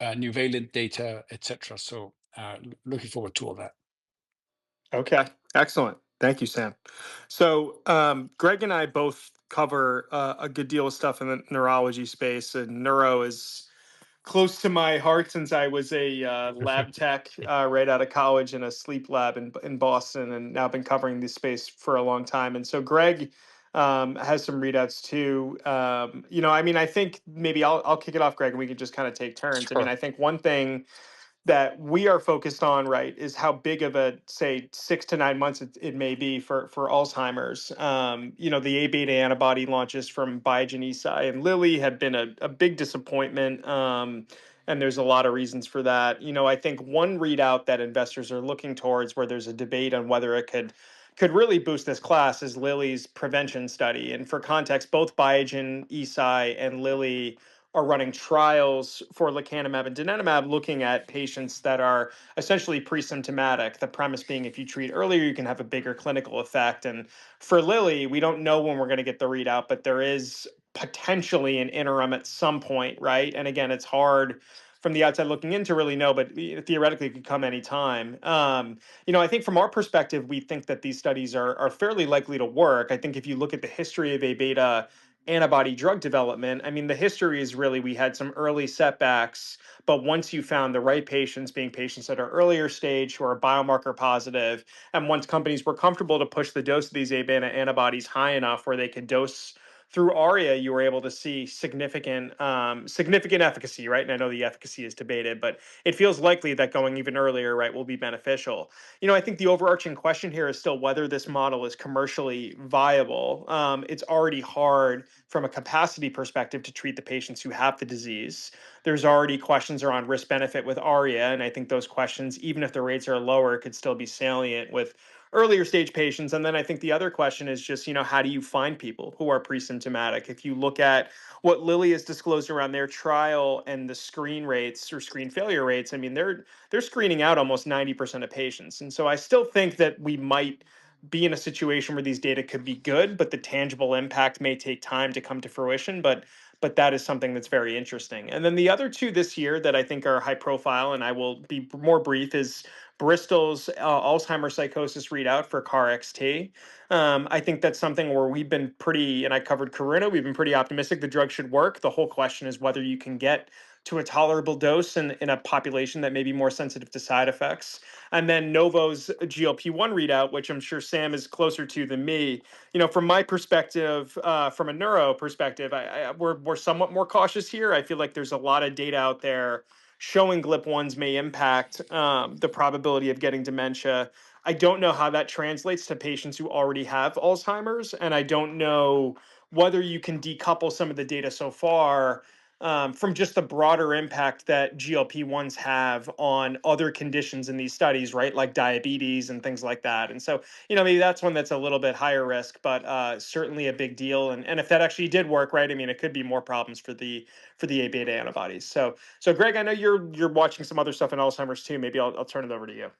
Nuvalent data, etc. So looking forward to all that. Okay, excellent. Thank you, Sam. So, Greg and I both cover a good deal of stuff in the neurology space, and neuro is close to my heart since I was a lab tech right out of college in a sleep lab in Boston, and now been covering this space for a long time. And so, Greg has some readouts too. I mean, I think maybe I'll kick it off, Greg, and we can just kind of take turns. I mean, Sure. I think one thing that we are focused on, right, is how big of a, say, 6 to 9 months it may be for Alzheimer's. The A beta antibody launches from Biogen, Eisai, and Lilly have been a big disappointment. And there's a lot of reasons for that. I think one readout that investors are looking towards, where there's a debate on whether it could really boost this class, is Lilly's prevention study. And for context, both Biogen, Eisai, and Lilly are running trials for lecanemab and donanemab looking at patients that are essentially pre-symptomatic. The premise being if you treat earlier, you can have a bigger clinical effect. And for Lilly, we don't know when we're going to get the readout, but there is potentially an interim at some point, right? And again, it's hard from the outside looking in to really know, but theoretically it could come anytime. I think from our perspective, we think that these studies are fairly likely to work. I think if you look at the history of A beta antibody drug development, I mean, the history is really we had some early setbacks, but once you found the right patients, being patients that are earlier stage who are biomarker positive, and once companies were comfortable to push the dose of these A beta antibodies high enough where they could dose through ARIA, you were able to see significant efficacy, right? And I know the efficacy is debated, but it feels likely that going even earlier, right, will be beneficial. I think the overarching question here is still whether this model is commercially viable. It's already hard from a capacity perspective to treat the patients who have the disease. There's already questions around risk benefit with ARIA, and I think those questions, even if the rates are lower, could still be salient with earlier stage patients. And then I think the other question is just, how do you find people who are pre-symptomatic? If you look at what Lilly has disclosed around their trial and the screen rates or screen failure rates, I mean, they're screening out almost 90% of patients. And so I still think that we might be in a situation where these data could be good, but the tangible impact may take time to come to fruition. But but that is something that's very interesting. And then the other two this year that I think are high profile, and I will be more brief, is Bristol's Alzheimer's psychosis readout for CAR-XT. I think that's something where we've been pretty, and I covered Karuna, we've been pretty optimistic the drug should work. The whole question is whether you can get to a tolerable dose in a population that may be more sensitive to side effects. And then Novo's GLP-1 readout, which I'm sure Sam is closer to than me. From my perspective, from a neuro perspective, we're somewhat more cautious here. I feel like there's a lot of data out there showing GLP-1s may impact the probability of getting dementia. I don't know how that translates to patients who already have Alzheimer's, and I don't know whether you can decouple some of the data so far from just the broader impact that GLP-1s have on other conditions in these studies, right? Like diabetes and things like that. And so, maybe that's one that's a little bit higher risk, but certainly a big deal. And if that actually did work, right, I mean, it could be more problems for the A beta antibodies. So Greg, I know you're watching some other stuff in Alzheimer's too. Maybe I'll turn it over to you.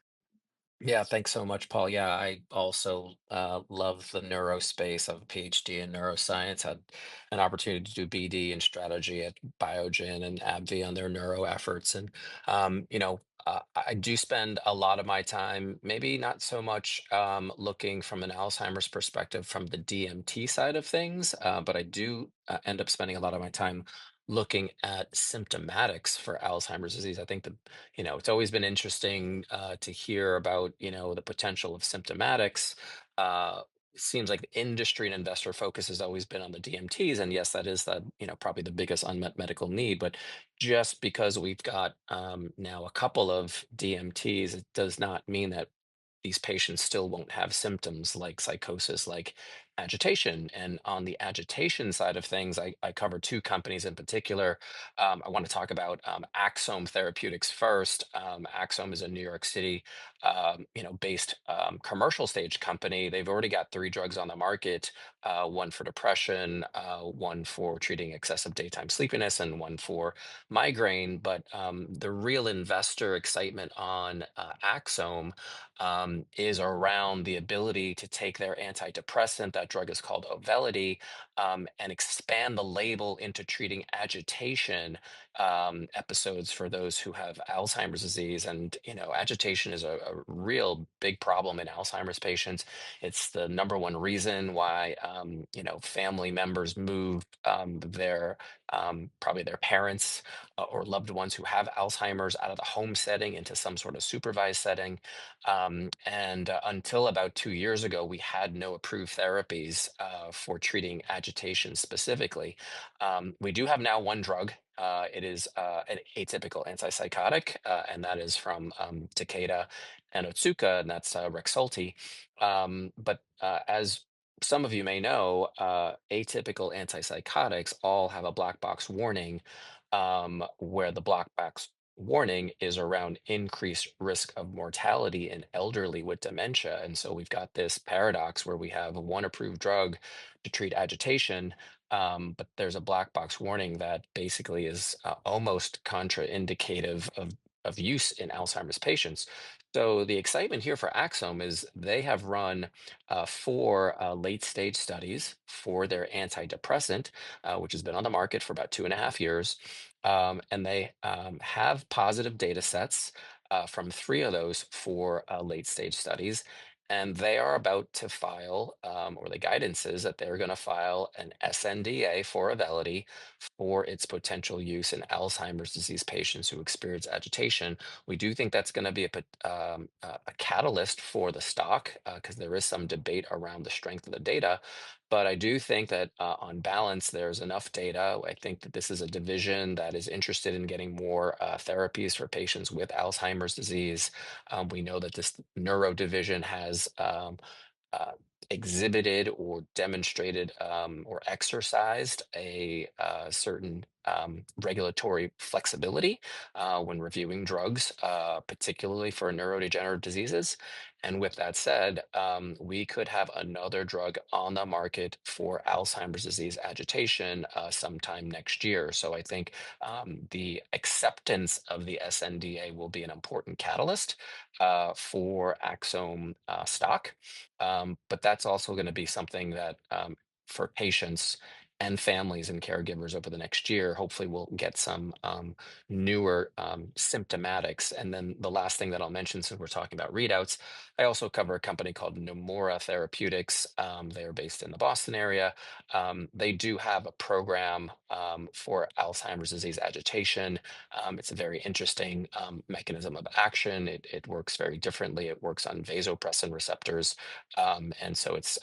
Yeah, thanks so much, Paul. Yeah, I also love the neuro space. I have a PhD in neuroscience, had an opportunity to do BD and strategy at Biogen and AbbVie on their neuro efforts. And, I do spend a lot of my time, maybe not so much looking from an Alzheimer's perspective from the DMT side of things, but I do end up spending a lot of my time looking at symptomatics for Alzheimer's disease. I think it's always been interesting to hear about, the potential of symptomatics. It seems like the industry and investor focus has always been on the DMTs, and yes, that is probably the biggest unmet medical need. But just because we've got now a couple of DMTs, it does not mean that these patients still won't have symptoms like psychosis, like agitation. And on the agitation side of things, I cover two companies in particular. I want to talk about Axsome Therapeutics first. Axsome is a New York City, based commercial stage company. They've already got three drugs on the market: one for depression, one for treating excessive daytime sleepiness, and one for migraine. But the real investor excitement on Axsome is around the ability to take their antidepressant, that drug is called Auvelity, and expand the label into treating agitation episodes for those who have Alzheimer's disease. And, agitation is a real big problem in Alzheimer's patients. It's the number one reason why, family members move probably their parents or loved ones who have Alzheimer's out of the home setting into some sort of supervised setting. And until about 2 years ago, we had no approved therapies for treating agitation specifically. We do have now one drug. It is an atypical antipsychotic, and that is from Takeda and Otsuka, and that's Rexulti. But as some of you may know, atypical antipsychotics all have a black box warning, where the black box warning is around increased risk of mortality in elderly with dementia. And so we've got this paradox where we have one approved drug to treat agitation, but there's a black box warning that basically is almost contraindicative of use in Alzheimer's patients. So the excitement here for Axsome is they have run four late stage studies for their antidepressant, which has been on the market for about 2.5 years. And they have positive data sets from three of those four late stage studies. And they are about to file, or the guidance is that they're going to file an SNDA for Auvelity for its potential use in Alzheimer's disease patients who experience agitation. We do think that's going to be a catalyst for the stock because there is some debate around the strength of the data. But I do think that on balance, there's enough data. I think that this is a division that is interested in getting more therapies for patients with Alzheimer's disease. We know that this neuro division has uh, exhibited or demonstrated or exercised a certain regulatory flexibility when reviewing drugs, particularly for neurodegenerative diseases. And with that said, we could have another drug on the market for Alzheimer's disease agitation sometime next year. So I think the acceptance of the SNDA will be an important catalyst for Axsome stock. But that's also going to be something that for patients and families and caregivers over the next year. Hopefully, we'll get some newer symptomatics. And then the last thing that I'll mention, since we're talking about readouts, I also cover a company called Nomura Therapeutics. They are based in the Boston area. They do have a program for Alzheimer's disease agitation. It's a very interesting mechanism of action. It works very differently. It works on vasopressin receptors, and so it's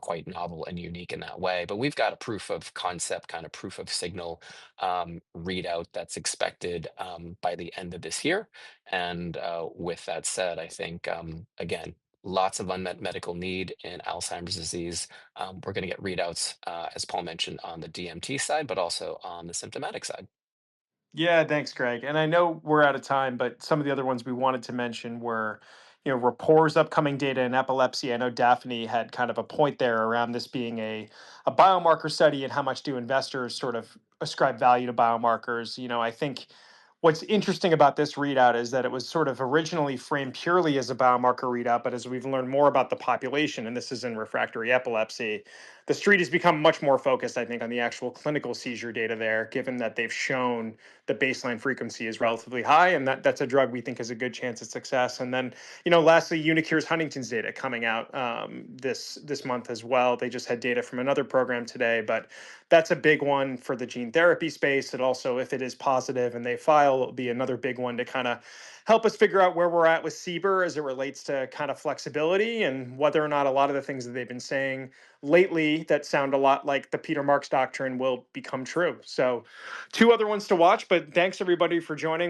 quite novel and unique in that way. But we've got a proof of concept, kind of proof of signal readout that's expected by the end of this year. And with that said, I think again, lots of unmet medical need in Alzheimer's disease. We're going to get readouts, as Paul mentioned, on the DMT side, but also on the symptomatic side. Yeah, thanks, Greg. And I know we're out of time, but some of the other ones we wanted to mention were, Rapport's upcoming data in epilepsy. I know Daphne had kind of a point there around this being a biomarker study and how much do investors sort of ascribe value to biomarkers. I think what's interesting about this readout is that it was sort of originally framed purely as a biomarker readout, but as we've learned more about the population, and this is in refractory epilepsy, the street has become much more focused, I think, on the actual clinical seizure data there, given that they've shown the baseline frequency is relatively high, and that's a drug we think has a good chance at success. And then, lastly, Unicure's Huntington's data coming out this month as well. They just had data from another program today, but that's a big one for the gene therapy space. And also, if it is positive and they file, it'll be another big one to kind of help us figure out where we're at with CBER as it relates to kind of flexibility and whether or not a lot of the things that they've been saying lately that sound a lot like the Peter Marks doctrine will become true. So, two other ones to watch, but thanks everybody for joining.